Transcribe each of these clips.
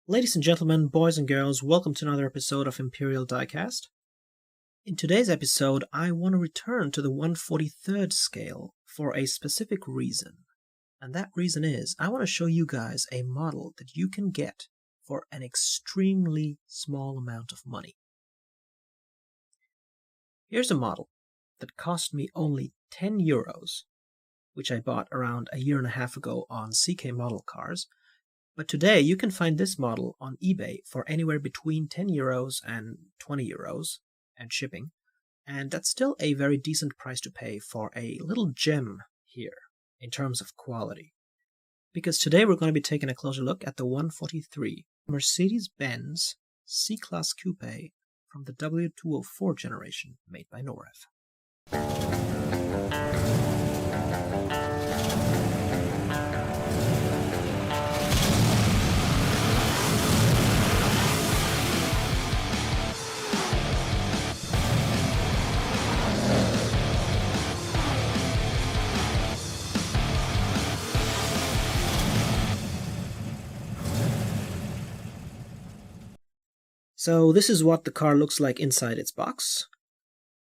Ladies and gentlemen, boys and girls, welcome to another episode of Imperial Diecast. In today's episode, I want to return to the 1/43rd scale for a specific reason. And that reason is, I want to show you guys a model that you can get for an extremely small amount of money. Here's a model that cost me only 10 euros, which I bought around a year and a half ago on CK Model Cars. But today you can find this model on eBay for anywhere between 10 euros and 20 euros and shipping. And that's still a very decent price to pay for a little gem here in terms of quality. Because today we're going to be taking a closer look at the 143 Mercedes-Benz C-Klasse Coupe from the W204 generation made by Norev. So this is what the car looks like inside its box.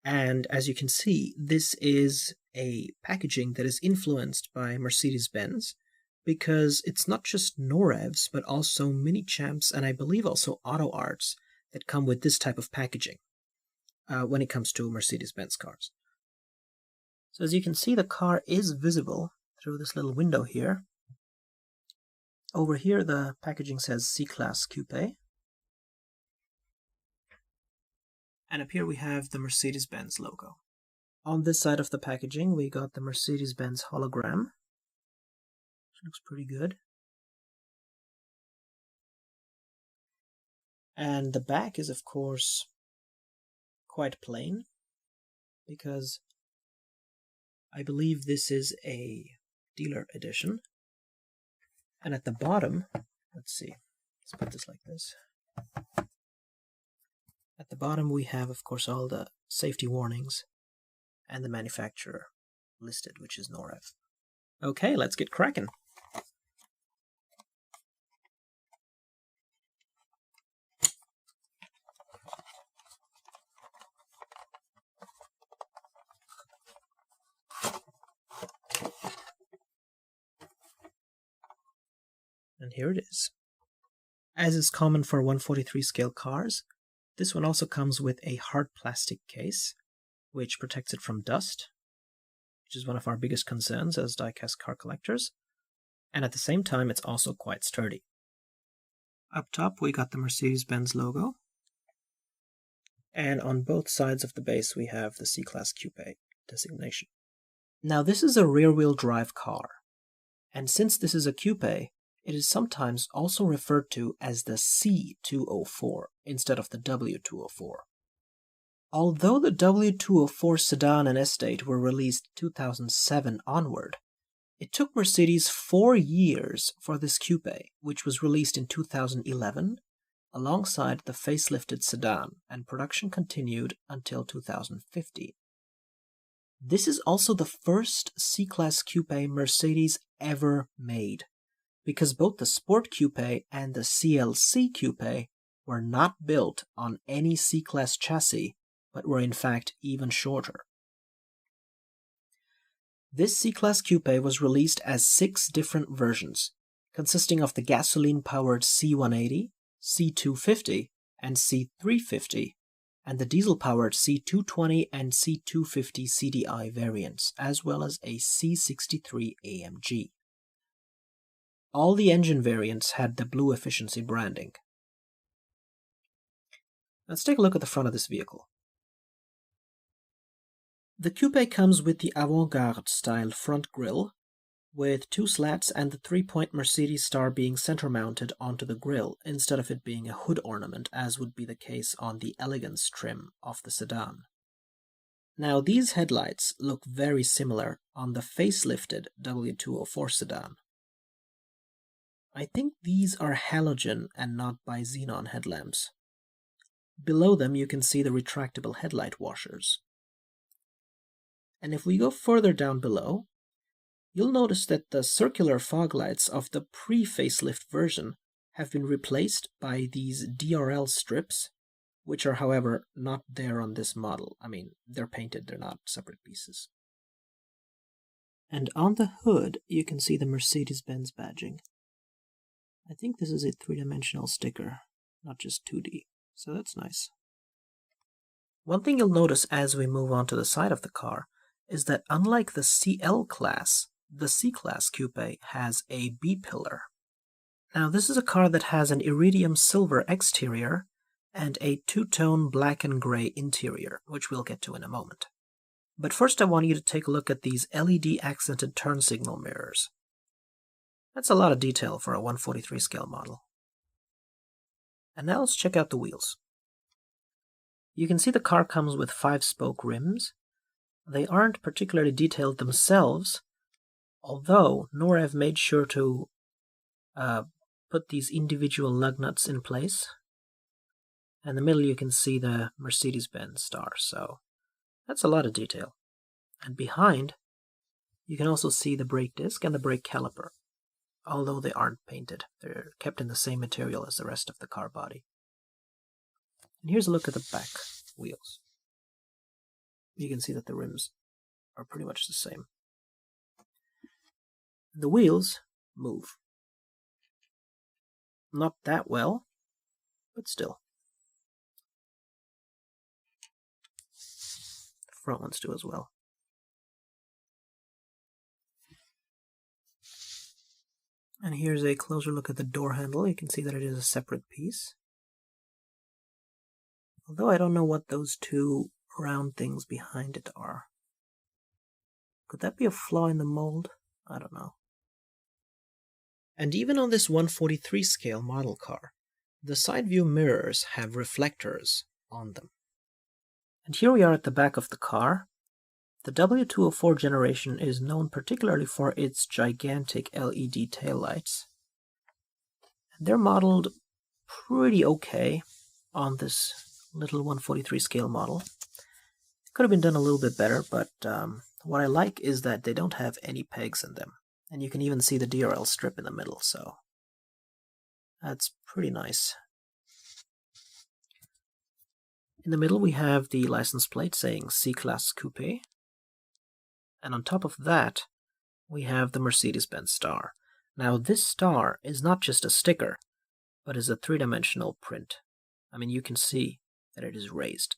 And as you can see, this is a packaging that is influenced by Mercedes-Benz because it's not just Norevs, but also Mini Champs and I believe also Auto Arts that come with this type of packaging when it comes to Mercedes-Benz cars. So as you can see, the car is visible through this little window here. Over here, the packaging says C-Klasse Coupe. And up here we have the Mercedes-Benz logo. On this side of the packaging, we got the Mercedes-Benz hologram, which looks pretty good. And the back is, of course, quite plain, because I believe this is a dealer edition. And at the bottom, let's see, let's put this like this. At the bottom we have, of course, all the safety warnings and the manufacturer listed, which is Norev. Okay, let's get cracking. And here it is. As is common for 143 scale cars, this one also comes with a hard plastic case, which protects it from dust, which is one of our biggest concerns as diecast car collectors, and at the same time it's also quite sturdy. Up top we got the Mercedes-Benz logo, and on both sides of the base we have the C-Klasse Coupe designation. Now this is a rear-wheel drive car, and since this is a coupe, it is sometimes also referred to as the C204 instead of the W204. Although the W204 sedan and estate were released 2007 onward, it took Mercedes 4 years for this coupe, which was released in 2011, alongside the facelifted sedan, and production continued until 2015. This is also the first C-Klasse coupe Mercedes ever made, because both the Sport Coupe and the CLC Coupe were not built on any C-Class chassis, but were in fact even shorter. This C-Class Coupe was released as 6 different versions, consisting of the gasoline-powered C180, C250, and C350, and the diesel-powered C220 and C250 CDI variants, as well as a C63 AMG. All the engine variants had the Blue Efficiency branding. Let's take a look at the front of this vehicle. The coupe comes with the avant-garde style front grille, with 2 slats and the 3-point Mercedes star being center-mounted onto the grille instead of it being a hood ornament, as would be the case on the elegance trim of the sedan. Now these headlights look very similar on the facelifted W204 sedan. I think these are halogen and not by xenon headlamps. Below them you can see the retractable headlight washers. And if we go further down below, you'll notice that the circular fog lights of the pre-facelift version have been replaced by these DRL strips, which are, however, not there on this model. I mean, they're painted, they're not separate pieces. And on the hood, you can see the Mercedes-Benz badging. I think this is a three-dimensional sticker, not just 2D, so that's nice. One thing you'll notice as we move on to the side of the car is that unlike the CL class, the C-Class Coupe has a B-pillar. Now this is a car that has an iridium silver exterior and a two-tone black and gray interior, which we'll get to in a moment. But first I want you to take a look at these LED accented turn signal mirrors. That's a lot of detail for a 1/43 scale model. And now let's check out the wheels. You can see the car comes with 5-spoke rims. They aren't particularly detailed themselves, although Norev made sure to put these individual lug nuts in place. In the middle you can see the Mercedes-Benz star, so that's a lot of detail. And behind, you can also see the brake disc and the brake caliper, although they aren't painted. They're kept in the same material as the rest of the car body. And here's a look at the back wheels. You can see that the rims are pretty much the same. The wheels move. Not that well, but still. The front ones do as well. And here's a closer look at the door handle. You can see that it is a separate piece. Although I don't know what those two round things behind it are. Could that be a flaw in the mold? I don't know. And even on this 1/43 scale model car, the side view mirrors have reflectors on them. And here we are at the back of the car. The W204 generation is known particularly for its gigantic LED taillights. And they're modeled pretty okay on this little 1/43 scale model. It could have been done a little bit better, but what I like is that they don't have any pegs in them. And you can even see the DRL strip in the middle, so that's pretty nice. In the middle we have the license plate saying C-Classe Coupe. And on top of that, we have the Mercedes-Benz star. Now this star is not just a sticker, but is a three-dimensional print. I mean, you can see that it is raised.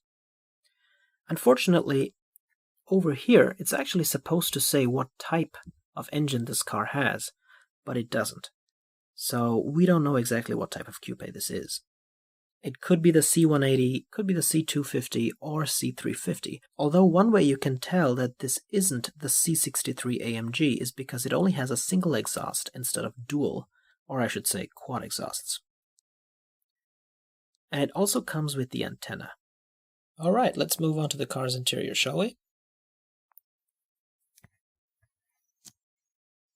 Unfortunately, over here, it's actually supposed to say what type of engine this car has, but it doesn't. So we don't know exactly what type of coupe this is. It could be the C180, could be the C250, or C350. Although one way you can tell that this isn't the C63 AMG is because it only has a single exhaust instead of dual, or I should say quad exhausts. And it also comes with the antenna. Alright, let's move on to the car's interior, shall we?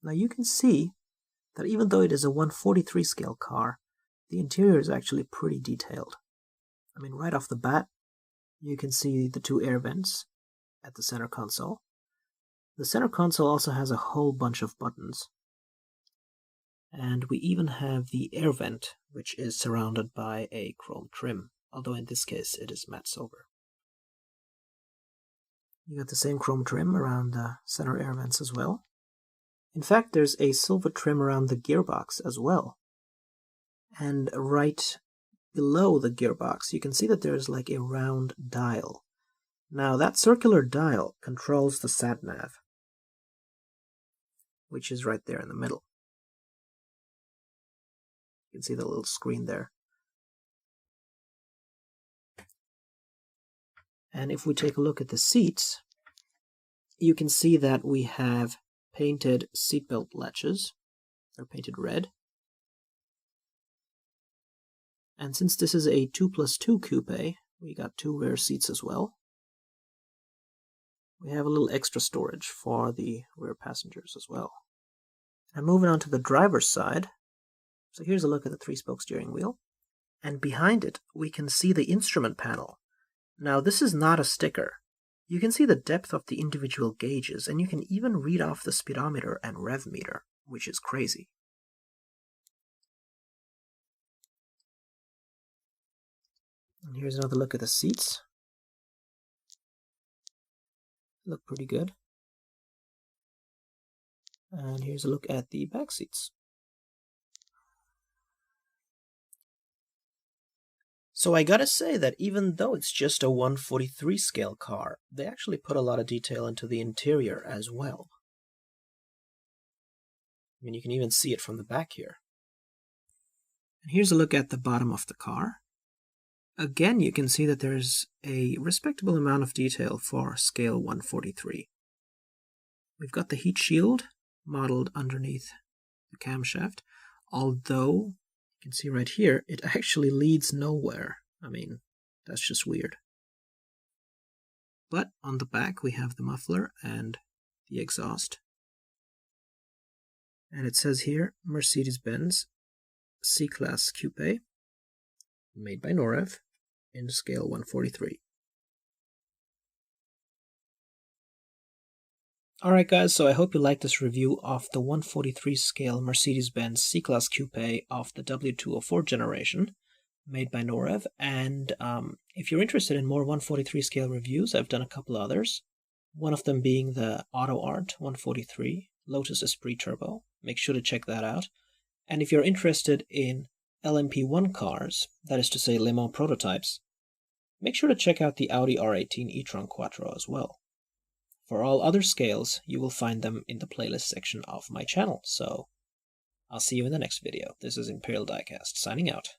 Now you can see that even though it is a 1/43 scale car, the interior is actually pretty detailed. I mean, right off the bat, you can see the two air vents at the center console. The center console also has a whole bunch of buttons. And we even have the air vent, which is surrounded by a chrome trim, although in this case it is matte silver. You got the same chrome trim around the center air vents as well. In fact, there's a silver trim around the gearbox as well. And right below the gearbox, you can see that there's like a round dial. Now that circular dial controls the sat-nav, which is right there in the middle. You can see the little screen there. And if we take a look at the seats, you can see that we have painted seatbelt latches. They're painted red. And since this is a 2+2 coupe, we got two rear seats as well. We have a little extra storage for the rear passengers as well. And moving on to the driver's side, so here's a look at the 3-spoke steering wheel. And behind it, we can see the instrument panel. Now this is not a sticker. You can see the depth of the individual gauges, and you can even read off the speedometer and rev meter, which is crazy. And here's another look at the seats. Look pretty good. And here's a look at the back seats. So I gotta say that even though it's just a 1/43 scale car, they actually put a lot of detail into the interior as well. I mean, you can even see it from the back here. And here's a look at the bottom of the car. Again, you can see that there's a respectable amount of detail for scale 1/43. We've got the heat shield modeled underneath the camshaft, although you can see right here, it actually leads nowhere. I mean, that's just weird. But on the back, we have the muffler and the exhaust. And it says here, Mercedes-Benz C-Klasse Coupe, made by Norev, in scale 1/43. Alright guys, so I hope you liked this review of the 1/43 scale Mercedes-Benz C-Klasse Coupe of the W204 generation, made by Norev. And if you're interested in more 1/43 scale reviews, I've done a couple others. One of them being the Auto Art 1/43 Lotus Esprit Turbo. Make sure to check that out. And if you're interested in LMP1 cars, that is to say Le Mans prototypes, make sure to check out the Audi R18 e-tron Quattro as well. For all other scales, you will find them in the playlist section of my channel. So I'll see you in the next video. This is Imperial Diecast, signing out.